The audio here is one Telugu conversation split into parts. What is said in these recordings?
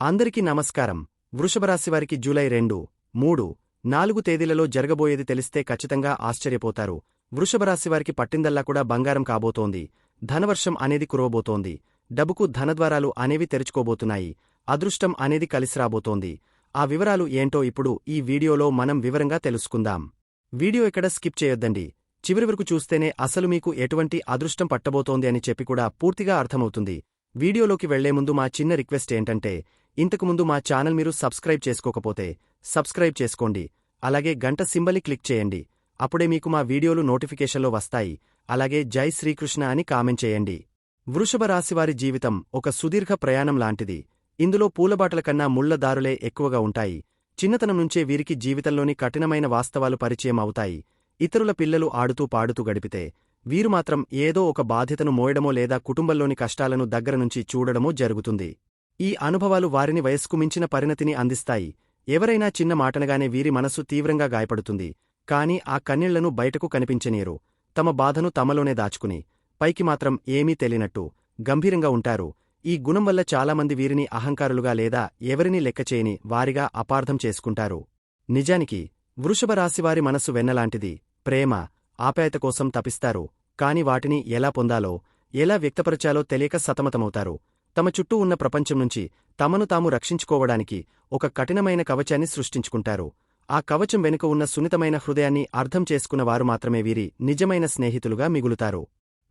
అందరికీ నమస్కారం. వృషభరాశివారికి జూలై 2, 3, 4 తేదీలలో జరగబోయేది తెలిస్తే ఖచ్చితంగా ఆశ్చర్యపోతారు. వృషభరాశివారికి పట్టిందల్లా కూడా బంగారం కాబోతోంది. ధనవర్షం అనేది కురవబోతోంది. డబ్బుకు ధనద్వారాలు అనేవి తెరుచుకోబోతున్నాయి. అదృష్టం అనేది కలిసిరాబోతోంది. ఆ వివరాలు ఏంటో ఇప్పుడు ఈ వీడియోలో మనం వివరంగా తెలుసుకుందాం. వీడియో ఎక్కడ స్కిప్ చేయొద్దండి. చివరి వరకు చూస్తేనే అసలు మీకు ఎటువంటి అదృష్టం పట్టబోతోంది అని చెప్పి కూడా పూర్తిగా అర్థమవుతుంది. వీడియోలోకి వెళ్లే ముందు మా చిన్న రిక్వెస్ట్ ఏంటంటే, ఇంతకుముందు మా ఛానల్ మీరు సబ్స్క్రైబ్ చేసుకోకపోతే సబ్స్క్రైబ్ చేసుకోండి. అలాగే గంట సింబల్ని క్లిక్ చేయండి. అప్పుడే మీకు మా వీడియోలు నోటిఫికేషన్లో వస్తాయి. అలాగే జై శ్రీకృష్ణ అని కామెంట్ చేయండి. వృషభ రాశివారి జీవితం ఒక సుదీర్ఘ ప్రయాణం లాంటిది. ఇందులో పూలబాటల కన్నా ముళ్లదారులే ఎక్కువగా ఉంటాయి. చిన్నతనం నుంచే వీరికి జీవితంలోని కఠినమైన వాస్తవాలు పరిచయం అవుతాయి. ఇతరుల పిల్లలు ఆడుతూ పాడుతూ గడిపితే వీరు మాత్రం ఏదో ఒక బాధ్యతను మోయడమో లేదా కుటుంబంలోని కష్టాలను దగ్గరనుంచి చూడడమో జరుగుతుంది. ఈ అనుభవాలు వారిని వయస్కు మించిన పరిణతిని అందిస్తాయి. ఎవరైనా చిన్న మాటనగానే వీరి మనస్సు తీవ్రంగా గాయపడుతుంది. కాని ఆ కన్నీళ్లను బయటకు కనిపించనీయరు. తమ బాధను తమలోనే దాచుకుని పైకి మాత్రం ఏమీ తెలియనట్టు గంభీరంగా ఉంటారు. ఈ గుణం వల్ల చాలామంది వీరిని అహంకారులుగా లేదా ఎవరినీ లెక్కచేయని వారిగా అపార్థం చేసుకుంటారు. నిజానికి వృషభ రాశివారి మనస్సు వెన్నలాంటిది. ప్రేమ, ఆప్యాయత కోసం తపిస్తారు. కాని వాటిని ఎలా పొందాలో, ఎలా వ్యక్తపరచాలో తెలియక సతమతమవుతారు. తమ చుట్టూ ఉన్న ప్రపంచం నుంచి తమను తాము రక్షించుకోవడానికి ఒక కఠినమైన కవచాన్ని సృష్టించుకుంటారు. ఆ కవచం వెనుక ఉన్న సున్నితమైన హృదయాన్ని అర్థం చేసుకున్నవారు మాత్రమే వీరి నిజమైన స్నేహితులుగా మిగులుతారు.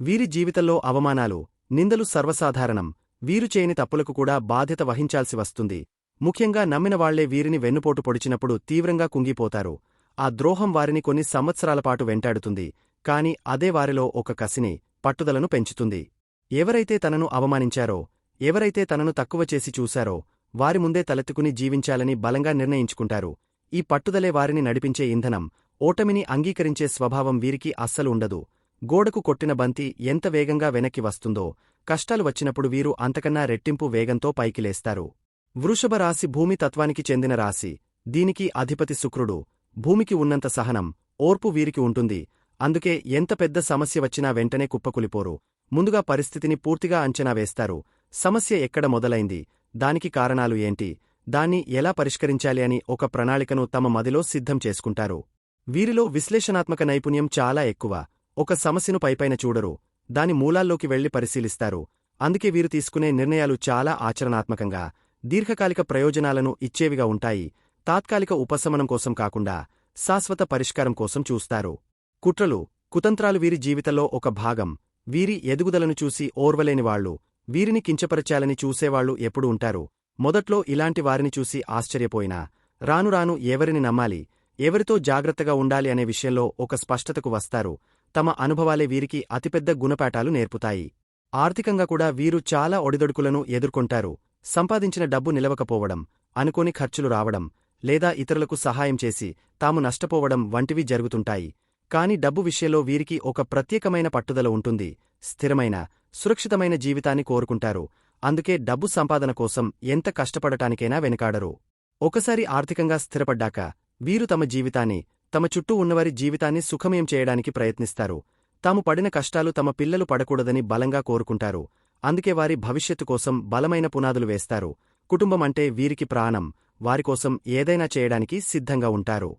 వీరి జీవితంలో అవమానాలు, నిందలు సర్వసాధారణం. వీరు చేయని తప్పులకు కూడా బాధ్యత వహించాల్సి వస్తుంది. ముఖ్యంగా నమ్మిన వాళ్లే వీరిని వెన్నుపోటు పొడిచినప్పుడు తీవ్రంగా కుంగిపోతారు. ఆ ద్రోహం వారిని కొన్ని సంవత్సరాలపాటు వెంటాడుతుంది. కాని అదే వారిలో ఒక కసిని, పట్టుదలను పెంచుతుంది. ఎవరైతే తనను అవమానించారో, ఎవరైతే తనను తక్కువ చేసి చూశారో వారి ముందే తలెత్తుకుని జీవించాలని బలంగా నిర్ణయించుకుంటారు. ఈ పట్టుదలే వారిని నడిపించే ఇంధనం. ఓటమిని అంగీకరించే స్వభావం వీరికి అస్సలు ఉండదు. గోడకు కొట్టిన బంతి ఎంత వేగంగా వెనక్కి వస్తుందో, కష్టాలు వచ్చినప్పుడు వీరు అంతకన్నా రెట్టింపు వేగంతో పైకి లేస్తారు. వృషభ రాశి భూమి తత్వానికి చెందిన రాశి. దీనికి అధిపతి శుక్రుడు. భూమికి ఉన్నంత సహనం, ఓర్పు వీరికి ఉంటుంది. అందుకే ఎంత పెద్ద సమస్య వచ్చినా వెంటనే కుప్పకులిపోరు. ముందుగా పరిస్థితిని పూర్తిగా అంచనా వేస్తారు. సమస్య ఎక్కడ మొదలైంది, దానికి కారణాలు ఏంటి, దాన్ని ఎలా పరిష్కరించాలి అని ఒక ప్రణాళికను తమ మదిలో సిద్ధం చేసుకుంటారు. వీరిలో విశ్లేషణాత్మక నైపుణ్యం చాలా ఎక్కువ. ఒక సమస్యను పైపైన చూడరు, దాని మూలాల్లోకి వెళ్లి పరిశీలిస్తారు. అందుకే వీరు తీసుకునే నిర్ణయాలు చాలా ఆచరణాత్మకంగా, దీర్ఘకాలిక ప్రయోజనాలను ఇచ్చేవిగా ఉంటాయి. తాత్కాలిక ఉపశమనం కోసం కాకుండా శాశ్వత పరిష్కారం కోసం చూస్తారు. కుట్రలు, కుతంత్రాలు వీరి జీవితంలో ఒక భాగం. వీరి ఎదుగుదలను చూసి ఓర్వలేనివాళ్లు, వీరిని కించపరచాలని చూసేవాళ్లు ఎప్పుడు ఉంటారు. మొదట్లో ఇలాంటి వారిని చూసి ఆశ్చర్యపోయినా రాను రాను ఎవరిని నమ్మాలి, ఎవరితో జాగ్రత్తగా ఉండాలి అనే విషయంలో ఒక స్పష్టతకు వస్తారు. తమ అనుభవాలే వీరికి అతిపెద్ద గుణపాఠాలు నేర్పుతాయి. ఆర్థికంగా కూడా వీరు చాలా ఒడిదొడుకులను ఎదుర్కొంటారు. సంపాదించిన డబ్బు నిలవకపోవడం, అనుకోని ఖర్చులు రావడం, లేదా ఇతరులకు సహాయం చేసి తాము నష్టపోవడం వంటివి జరుగుతుంటాయి. కాని డబ్బు విషయంలో వీరికి ఒక ప్రత్యేకమైన పట్టుదల ఉంటుంది. స్థిరమైన, సురక్షితమైన జీవితాన్ని కోరుకుంటారు. అందుకే డబ్బు సంపాదన కోసం ఎంత కష్టపడటానికైనా వెనుకాడరు. ఒకసారి ఆర్థికంగా స్థిరపడ్డాక వీరు తమ జీవితాన్ని, తమ చుట్టూ ఉన్నవారి జీవితాన్ని సుఖమయం చేయడానికి ప్రయత్నిస్తారు. తాము పడిన కష్టాలు తమ పిల్లలు పడకూడదని బలంగా కోరుకుంటారు. అందుకే వారి భవిష్యత్తు కోసం బలమైన పునాదులు వేస్తారు. కుటుంబం అంటే వీరికి ప్రాణం. వారికోసం ఏదైనా చేయడానికి సిద్ధంగా ఉంటారు.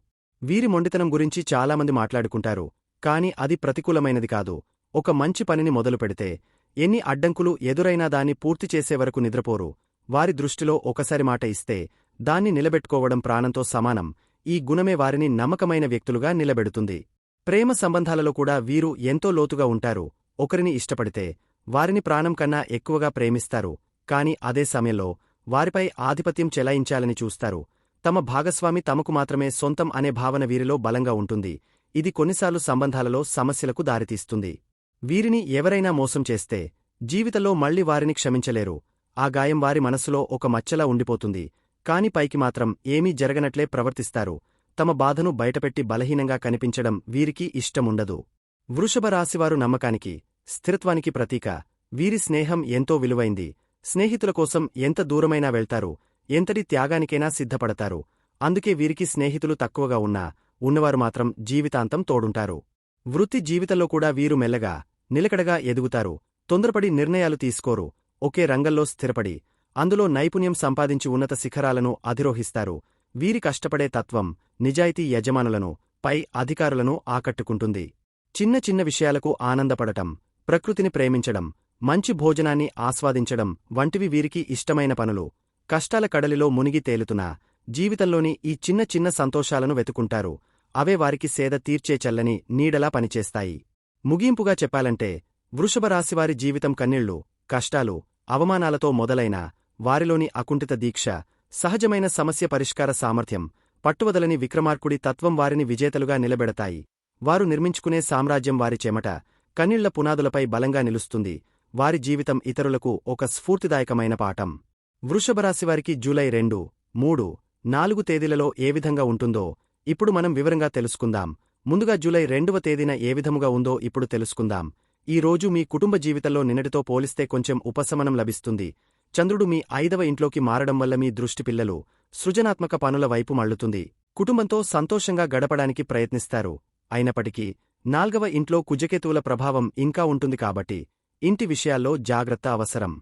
వీరి మొండితనం గురించి చాలామంది మాట్లాడుకుంటారు. కాని అది ప్రతికూలమైనది కాదు. ఒక మంచి పనిని మొదలుపెడితే ఎన్ని అడ్డంకులు ఎదురైనా దాన్ని పూర్తి చేసేవరకు నిద్రపోరు. వారి దృష్టిలో ఒకసారి మాట ఇస్తే దాన్ని నిలబెట్టుకోవడం ప్రాణంతో సమానం. ఈ గుణమే వారిని నమ్మకమైన వ్యక్తులుగా నిలబెడుతుంది. ప్రేమ సంబంధాలలో కూడా వీరు ఎంతో లోతుగా ఉంటారు. ఒకరిని ఇష్టపడితే వారిని ప్రాణం కన్నా ఎక్కువగా ప్రేమిస్తారు. కాని అదే సమయంలో వారిపై ఆధిపత్యం చెలాయించాలని చూస్తారు. తమ భాగస్వామి తమకు మాత్రమే సొంతం అనే భావన వీరిలో బలంగా ఉంటుంది. ఇది కొన్నిసార్లు సంబంధాలలో సమస్యలకు దారితీస్తుంది. వీరిని ఎవరైనా మోసం చేస్తే జీవితంలో మళ్లీ వారిని క్షమించలేరు. ఆ గాయం వారి మనస్సులో ఒక మచ్చలా ఉండిపోతుంది. కాని పైకి మాత్రం ఏమీ జరగనట్లే ప్రవర్తిస్తారు. తమ బాధను బయటపెట్టి బలహీనంగా కనిపించడం వీరికి ఇష్టముండదు. వృషభ రాశివారు నమ్మకానికి, స్థిరత్వానికి ప్రతీక. వీరి స్నేహం ఎంతో విలువైంది. స్నేహితుల కోసం ఎంత దూరమైనా వెళ్తారు, ఎంతటి త్యాగానికైనా సిద్ధపడతారు. అందుకే వీరికి స్నేహితులు తక్కువగా ఉన్నా, ఉన్నవారు మాత్రం జీవితాంతం తోడుంటారు. వృత్తి జీవితంలో కూడా వీరు మెల్లగా, నిలకడగా ఎదుగుతారు. తొందరపడి నిర్ణయాలు తీసుకోరు. ఒకే రంగంలో స్థిరపడి అందులో నైపుణ్యం సంపాదించి ఉన్నత శిఖరాలను అధిరోహిస్తారు. వీరి కష్టపడే తత్వం నిజాయితీ యజమానులను, పై అధికారులను ఆకట్టుకుంటుంది. చిన్న చిన్న విషయాలకు ఆనందపడటం, ప్రకృతిని ప్రేమించడం, మంచి భోజనాన్ని ఆస్వాదించడం వంటివి వీరికి ఇష్టమైన పనులు. కష్టాల కడలిలో మునిగి తేలుతున్నా జీవితంలోని ఈ చిన్న చిన్న సంతోషాలను వెతుకుంటారు. అవే వారికి సేద తీర్చే చల్లని నీడలా పనిచేస్తాయి. ముగింపుగా చెప్పాలంటే వృషభరాశివారి జీవితం కన్నీళ్లు, కష్టాలు, అవమానాలతో మొదలైన వారిలోని అకుంఠిత దీక్ష, సహజమైన సమస్య పరిష్కార సామర్థ్యం, పట్టువదలని విక్రమార్కుడి తత్వం వారిని విజేతలుగా నిలబెడతాయి. వారు నిర్మించుకునే సామ్రాజ్యం వారి చెమట, కన్నీళ్ల పునాదులపై బలంగా నిలుస్తుంది. వారి జీవితం ఇతరులకు ఒక స్ఫూర్తిదాయకమైన పాఠం. వృషభరాశివారికి జూలై 2, 3, 4 తేదీలలో ఏ విధంగా ఉంటుందో ఇప్పుడు మనం వివరంగా తెలుసుకుందాం. ముందుగా జూలై 2వ తేదీన ఏ విధముగా ఉందో ఇప్పుడు తెలుసుకుందాం. ఈ రోజు మీ కుటుంబ జీవితంలో నిన్నటితో పోలిస్తే కొంచెం ఉపశమనం లభిస్తుంది. చంద్రుడు మీ 5వ ఇంట్లోకి మారడం వల్ల మీ దృష్టి పిల్లలు, సృజనాత్మక పనుల వైపు మళ్లుతుంది. కుటుంబంతో సంతోషంగా గడపడానికి ప్రయత్నిస్తారు. అయినప్పటికీ 4వ ఇంట్లో కుజకేతువుల ప్రభావం ఇంకా ఉంటుంది కాబట్టి ఇంటి విషయాల్లో జాగ్రత్త అవసరం.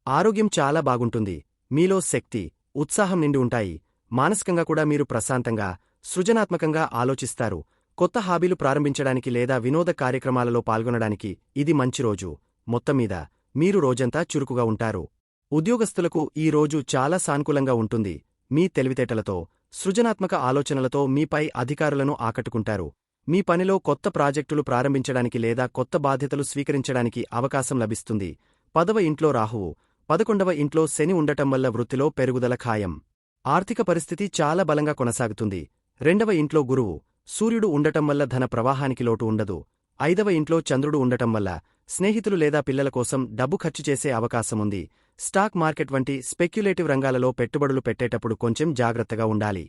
ఆరోగ్యం చాలా బాగుంటుంది. మీలో శక్తి, ఉత్సాహం నిండి ఉంటాయి. మానసికంగా కూడా మీరు ప్రశాంతంగా, సృజనాత్మకంగా ఆలోచిస్తారు. కొత్త హాబీలు ప్రారంభించడానికి లేదా వినోద కార్యక్రమాలలో పాల్గొనడానికి ఇది మంచి రోజు. మొత్తంమీద మీరు రోజంతా చురుకుగా ఉంటారు. ఉద్యోగస్తులకు ఈ రోజు చాలా సానుకూలంగా ఉంటుంది. మీ తెలివితేటలతో, సృజనాత్మక ఆలోచనలతో మీపై అధికారులను ఆకట్టుకుంటారు. మీ పనిలో కొత్త ప్రాజెక్టులు ప్రారంభించడానికి లేదా కొత్త బాధ్యతలు స్వీకరించడానికి అవకాశం లభిస్తుంది. 10వ ఇంట్లో రాహువు, 11వ ఇంట్లో శని ఉండటం వల్ల వృత్తిలో పెరుగుదల ఖాయం. ఆర్థిక పరిస్థితి చాలా బలంగా కొనసాగుతుంది. 2వ ఇంట్లో గురువు, సూర్యుడు ఉండటం వల్ల ధన ప్రవాహానికి లోటు ఉండదు. 5వ ఇంట్లో చంద్రుడు ఉండటం వల్ల స్నేహితులు లేదా పిల్లల కోసం డబ్బు ఖర్చు చేసే అవకాశముంది. స్టాక్ మార్కెట్ వంటి స్పెక్యులేటివ్ రంగాలలో పెట్టుబడులు పెట్టేటప్పుడు కొంచెం జాగ్రత్తగా ఉండాలి.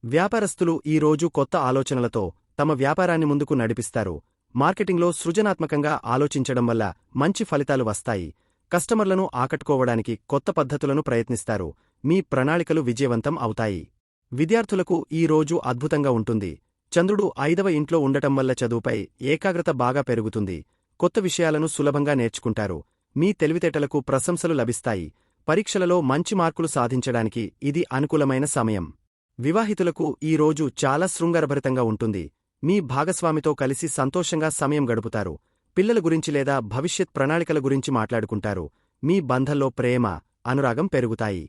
వ్యాపారస్తులు ఈ రోజు కొత్త ఆలోచనలతో తమ వ్యాపారాన్ని ముందుకు నడిపిస్తారు. మార్కెటింగ్లో సృజనాత్మకంగా ఆలోచించడం వల్ల మంచి ఫలితాలు వస్తాయి. కస్టమర్లను ఆకట్టుకోవడానికి కొత్త పద్ధతులను ప్రయత్నిస్తారు. మీ ప్రణాళికలు విజయవంతం అవుతాయి. విద్యార్థులకు ఈ రోజు అద్భుతంగా ఉంటుంది. చంద్రుడు 5వ ఇంట్లో ఉండటం వల్ల చదువుపై ఏకాగ్రత బాగా పెరుగుతుంది. కొత్త విషయాలను సులభంగా నేర్చుకుంటారు. మీ తెలివితేటలకు ప్రశంసలు లభిస్తాయి. పరీక్షలలో మంచి మార్కులు సాధించడానికి ఇది అనుకూలమైన సమయం. వివాహితులకు ఈ రోజు చాలా శృంగారభరితంగా ఉంటుంది. మీ భాగస్వామితో కలిసి సంతోషంగా సమయం గడుపుతారు. పిల్లల గురించి లేదా భవిష్యత్ ప్రణాళికల గురించి మాట్లాడుకుంటారు. మీ బంధంలో ప్రేమ, అనురాగం పెరుగుతాయి.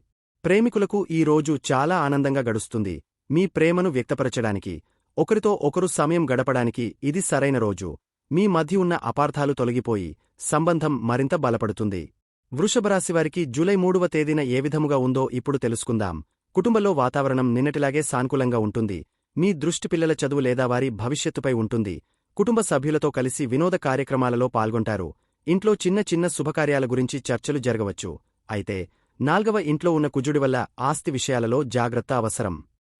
ప్రేమికులకు ఈ రోజు చాలా ఆనందంగా గడుస్తుంది. మీ ప్రేమను వ్యక్తపరచడానికి, ఒకరితో ఒకరు సమయం గడపడానికి ఇది సరైన రోజు. మీ మధ్య ఉన్న అపార్థాలు తొలగిపోయి సంబంధం మరింత బలపడుతుంది. వృషభరాశివారికి జూలై 3వ తేదీన ఏ విధముగా ఉందో ఇప్పుడు తెలుసుకుందాం. కుటుంబంలో వాతావరణం నిన్నటిలాగే సానుకూలంగా ఉంటుంది. మీ దృష్టి పిల్లల చదువు లేదా వారి భవిష్యత్తుపై ఉంటుంది. కుటుంబ సభ్యులతో కలిసి వినోద కార్యక్రమాలలో పాల్గొంటారు. ఇంట్లో చిన్న చిన్న శుభకార్యాల గురించి చర్చలు జరగవచ్చు. అయితే 4వ ఇంట్లో ఉన్న కుజుడి వల్ల ఆస్తి విషయాలలో జాగ్రత్త అవసరం.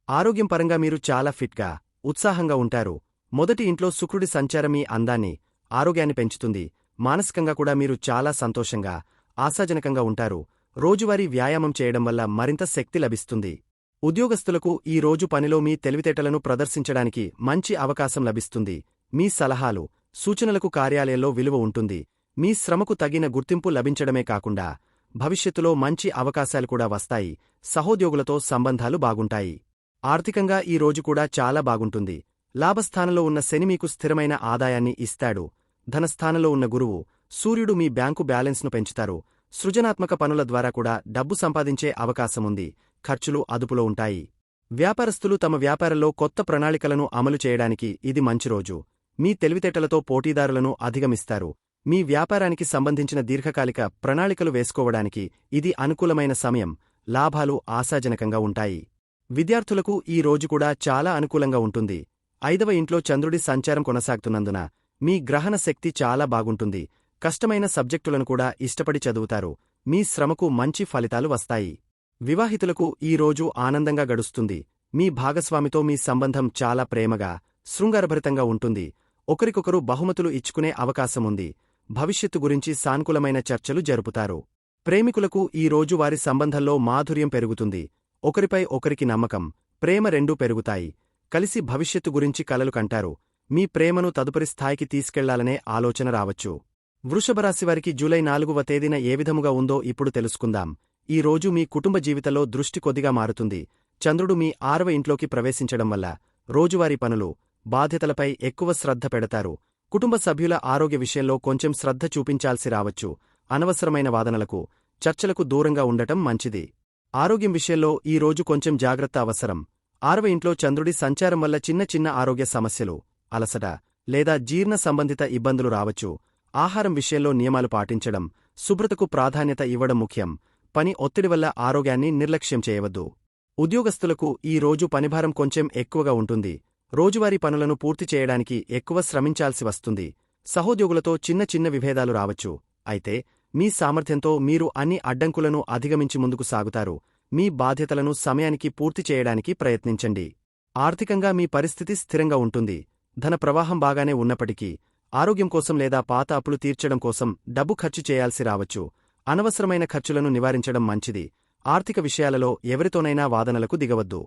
ఆరోగ్యం పరంగా మీరు చాలా ఫిట్గా, ఉత్సాహంగా ఉంటారు. మొదటి ఇంట్లో శుక్రుడి సంచారం మీ అందాన్ని, ఆరోగ్యాన్ని పెంచుతుంది. మానసికంగా కూడా మీరు చాలా సంతోషంగా, ఆశాజనకంగా ఉంటారు. రోజువారీ వ్యాయామం చేయడం వల్ల మరింత శక్తి లభిస్తుంది. ఉద్యోగస్తులకు ఈ రోజు పనిలో మీ తెలివితేటలను ప్రదర్శించడానికి మంచి అవకాశం లభిస్తుంది. మీ సలహాలు, సూచనలకు కార్యాలయంలో విలువ ఉంటుంది. మీ శ్రమకు తగిన గుర్తింపు లభించడమే కాకుండా భవిష్యత్తులో మంచి అవకాశాలు కూడా వస్తాయి. సహోద్యోగులతో సంబంధాలు బాగుంటాయి. ఆర్థికంగా ఈ రోజు కూడా చాలా బాగుంటుంది. లాభస్థానంలో ఉన్న శని మీకు స్థిరమైన ఆదాయాన్ని ఇస్తాడు. ధనస్థానంలో ఉన్న గురువు, సూర్యుడు మీ బ్యాంకు బ్యాలెన్స్ను పెంచుతారు. సృజనాత్మక పనుల ద్వారా కూడా డబ్బు సంపాదించే అవకాశముంది. ఖర్చులు అదుపులో ఉంటాయి. వ్యాపారస్తులు తమ వ్యాపారంలో కొత్త ప్రణాళికలను అమలు చేయడానికి ఇది మంచి రోజు. మీ తెలివితేటలతో పోటీదారులను అధిగమిస్తారు. మీ వ్యాపారానికి సంబంధించిన దీర్ఘకాలిక ప్రణాళికలు వేసుకోవడానికి ఇది అనుకూలమైన సమయం. లాభాలు ఆశాజనకంగా ఉంటాయి. విద్యార్థులకు ఈ రోజు కూడా చాలా అనుకూలంగా ఉంటుంది. 5వ ఇంట్లో చంద్రుడి సంచారం కొనసాగుతున్నందున మీ గ్రహణ శక్తి చాలా బాగుంటుంది. కష్టమైన సబ్జెక్టులను కూడా ఇష్టపడి చదువుతారు. మీ శ్రమకు మంచి ఫలితాలు వస్తాయి. వివాహితులకు ఈ రోజు ఆనందంగా గడుస్తుంది. మీ భాగస్వామితో మీ సంబంధం చాలా ప్రేమగా, శృంగారభరితంగా ఉంటుంది. ఒకరికొకరు బహుమతులు ఇచ్చుకునే అవకాశముంది. భవిష్యత్తు గురించి సానుకూలమైన చర్చలు జరుపుతారు. ప్రేమికులకు ఈ రోజు వారి సంబంధంలో మాధుర్యం పెరుగుతుంది. ఒకరిపై ఒకరికి నమ్మకం, ప్రేమ రెండూ పెరుగుతాయి. కలిసి భవిష్యత్తు గురించి కలలు కంటారు. మీ ప్రేమను తదుపరి స్థాయికి తీసుకెళ్లాలనే ఆలోచన రావచ్చు. వృషభరాశివారికి జూలై 4వ తేదీన ఏ విధముగా ఉందో ఇప్పుడు తెలుసుకుందాం. ఈ రోజు మీ కుటుంబ జీవితంలో దృష్టి కొద్దిగా మారుతుంది. చంద్రుడు మీ 6వ ఇంట్లోకి ప్రవేశించడం వల్ల రోజువారీ పనులు, బాధ్యతలపై ఎక్కువ శ్రద్ధ పెడతారు. కుటుంబ సభ్యుల ఆరోగ్య విషయంలో కొంచెం శ్రద్ధ చూపించాల్సి రావచ్చు. అనవసరమైన వాదనలకు, చర్చలకు దూరంగా ఉండటం మంచిది. ఆరోగ్యం విషయంలో ఈ రోజు కొంచెం జాగ్రత్త అవసరం. 6వ ఇంట్లో చంద్రుడి సంచారం వల్ల చిన్న చిన్న ఆరోగ్య సమస్యలు, అలసట లేదా జీర్ణ సంబంధిత ఇబ్బందులు రావచ్చు. ఆహారం విషయంలో నియమాలు పాటించడం, శుభ్రతకు ప్రాధాన్యత ఇవ్వడం ముఖ్యం. పని ఒత్తిడి వల్ల ఆరోగ్యాన్ని నిర్లక్ష్యం చేయవద్దు. ఉద్యోగస్తులకు ఈ రోజు పనిభారం కొంచెం ఎక్కువగా ఉంటుంది. రోజువారీ పనులను పూర్తి చేయడానికి ఎక్కువ శ్రమించాల్సి వస్తుంది. సహోద్యోగులతో చిన్న చిన్న విభేదాలు రావచ్చు. అయితే మీ సామర్థ్యంతో మీరు అన్ని అడ్డంకులను అధిగమించి ముందుకు సాగుతారు. మీ బాధ్యతలను సమయానికి పూర్తి చేయడానికి ప్రయత్నించండి. ఆర్థికంగా మీ పరిస్థితి స్థిరంగా ఉంటుంది. ధన ప్రవాహం బాగానే ఉన్నప్పటికీ ఆరోగ్యం కోసం లేదా పాత అప్పులు తీర్చడం కోసం డబ్బు ఖర్చు చేయాల్సి రావచ్చు. అనవసరమైన ఖర్చులను నివారించడం మంచిది. ఆర్థిక విషయాలలో ఎవరితోనైనా వాదనలకు దిగవద్దు.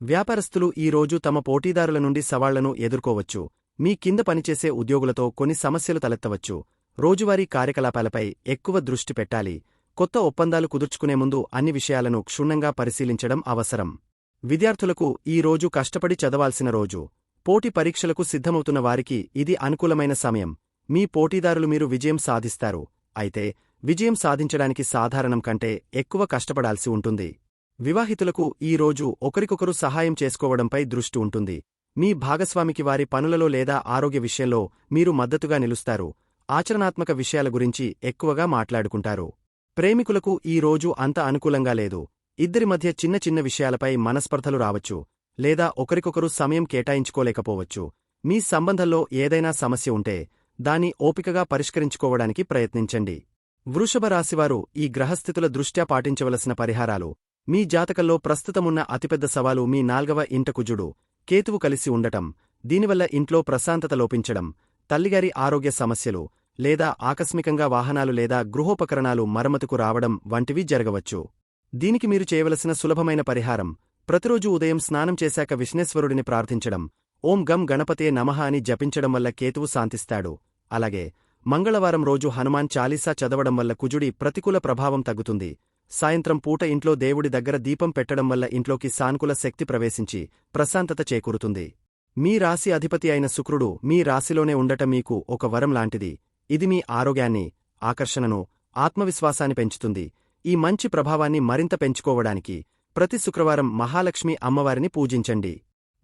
వ్యాపారస్తులు ఈ రోజు తమ పోటీదారుల నుండి సవాళ్లను ఎదుర్కోవచ్చు. మీ కింద పనిచేసే ఉద్యోగులతో కొన్ని సమస్యలు తలెత్తవచ్చు. రోజువారీ కార్యకలాపాలపై ఎక్కువ దృష్టి పెట్టాలి. కొత్త ఒప్పందాలు కుదుర్చుకునే ముందు అన్ని విషయాలను క్షుణ్ణంగా పరిశీలించడం అవసరం. విద్యార్థులకు ఈ రోజు కష్టపడి చదవాల్సిన రోజు. పోటీ పరీక్షలకు సిద్ధమవుతున్న వారికి ఇది అనుకూలమైన సమయం. మీ పోటీదారులు మీరు విజయం సాధిస్తారు. అయితే విజయం సాధించడానికి సాధారణం కంటే ఎక్కువ కష్టపడాల్సి ఉంటుంది. వివాహితులకు ఈ రోజు ఒకరికొకరు సహాయం చేసుకోవడంపై దృష్టి ఉంటుంది. మీ భాగస్వామికి వారి పనులలో లేదా ఆరోగ్య విషయంలో మీరు మద్దతుగా నిలుస్తారు. ఆచరణాత్మక విషయాల గురించి ఎక్కువగా మాట్లాడుకుంటారు. ప్రేమికులకు ఈ రోజు అంత అనుకూలంగా లేదు. ఇద్దరి మధ్య చిన్న చిన్న విషయాలపై మనస్పర్ధలు రావచ్చు, లేదా ఒకరికొకరు సమయం కేటాయించుకోలేకపోవచ్చు. మీ సంబంధంలో ఏదైనా సమస్య ఉంటే దాన్ని ఓపికగా పరిష్కరించుకోవడానికి ప్రయత్నించండి. వృషభ రాశివారు ఈ గ్రహస్థితుల దృష్ట్యా పాటించవలసిన పరిహారాలు. మీ జాతకంలో ప్రస్తుతమున్న అతిపెద్ద సవాలు మీ 4వ ఇంట కుజుడు, కేతువు కలిసి ఉండటం. దీనివల్ల ఇంట్లో ప్రశాంతత లోపించడం, తల్లిగారి ఆరోగ్య సమస్యలు, లేదా ఆకస్మికంగా వాహనాలు లేదా గృహోపకరణాలు మరమ్మతుకు రావడం వంటివి జరగవచ్చు. దీనికి మీరు చేయవలసిన సులభమైన పరిహారం, ప్రతిరోజు ఉదయం స్నానం చేశాక విఘ్నేశ్వరుడిని ప్రార్థించడం, ఓం గం గణపతే నమః అని జపించడం వల్ల కేతువు శాంతిస్తాడు. అలాగే మంగళవారం రోజు హనుమాన్ చాలీసా చదవడం వల్ల కుజుడి ప్రతికూల ప్రభావం తగ్గుతుంది. సాయంత్రం పూట ఇంట్లో దేవుడి దగ్గర దీపం పెట్టడం వల్ల ఇంట్లోకి సానుకూల శక్తి ప్రవేశించి ప్రశాంతత చేకూరుతుంది. మీ రాశి అధిపతి అయిన శుక్రుడు మీ రాశిలోనే ఉండటం మీకు ఒక వరం లాంటిది. ఇది మీ ఆరోగ్యాన్ని, ఆకర్షణను, ఆత్మవిశ్వాసాన్ని పెంచుతుంది. ఈ మంచి ప్రభావాన్ని మరింత పెంచుకోవడానికి ప్రతి శుక్రవారం మహాలక్ష్మి అమ్మవారిని పూజించండి.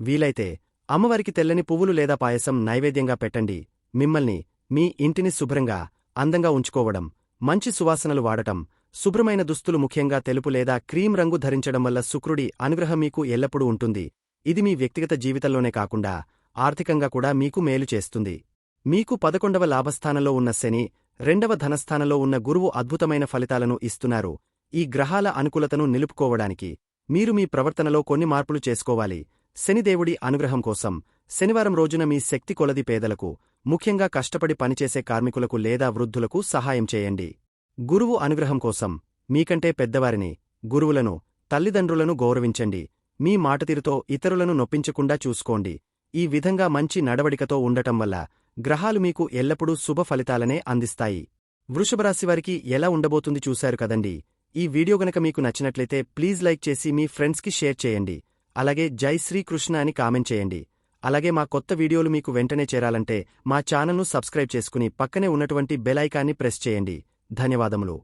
వీలైతే అమ్మవారికి తెల్లని పువ్వులు లేదా పాయసం నైవేద్యంగా పెట్టండి. మిమ్మల్ని, మీ ఇంటిని శుభ్రంగా, అందంగా ఉంచుకోవడం, మంచి సువాసనలు వాడటం, శుభ్రమైన దుస్తులు ముఖ్యంగా తెలుపు లేదా క్రీం రంగు ధరించడం వల్ల శుక్రుడి అనుగ్రహం మీకు ఎల్లప్పుడూ ఉంటుంది. ఇది మీ వ్యక్తిగత జీవితంలోనే కాకుండా ఆర్థికంగా కూడా మీకు మేలు చేస్తుంది. మీకు 11వ లాభస్థానంలో ఉన్న శని, 2వ ధనస్థానంలో ఉన్న గురువు అద్భుతమైన ఫలితాలను ఇస్తున్నారు. ఈ గ్రహాల అనుకూలతను నిలుపుకోవడానికి మీరు మీ ప్రవర్తనలో కొన్ని మార్పులు చేసుకోవాలి. శనిదేవుడి అనుగ్రహం కోసం శనివారం రోజున మీ శక్తి కొలది పేదలకు, ముఖ్యంగా కష్టపడి పనిచేసే కార్మికులకు లేదా వృద్ధులకు సహాయం చేయండి. గురువు అనుగ్రహం కోసం మీకంటే పెద్దవారిని, గురువులను, తల్లిదండ్రులను గౌరవించండి. మీ మాటతీరుతో ఇతరులను నొప్పించకుండా చూసుకోండి. ఈ విధంగా మంచి నడవడికతో ఉండటం వల్ల గ్రహాలు మీకు ఎల్లప్పుడూ శుభ ఫలితాలనే అందిస్తాయి. వృషభరాశివారికి ఎలా ఉండబోతుంది చూశారు కదండి. ఈ వీడియో గనక మీకు నచ్చినట్లయితే ప్లీజ్ లైక్ చేసి మీ ఫ్రెండ్స్కి షేర్ చేయండి. అలాగే జై శ్రీకృష్ణ అని కామెంట్ చేయండి. అలాగే మా కొత్త వీడియోలు మీకు వెంటనే చేరాలంటే మా ఛానల్ను సబ్స్క్రైబ్ చేసుకుని పక్కనే ఉన్నటువంటి బెల్ ఐకాన్ని ప్రెస్ చేయండి. ధన్యవాదములు.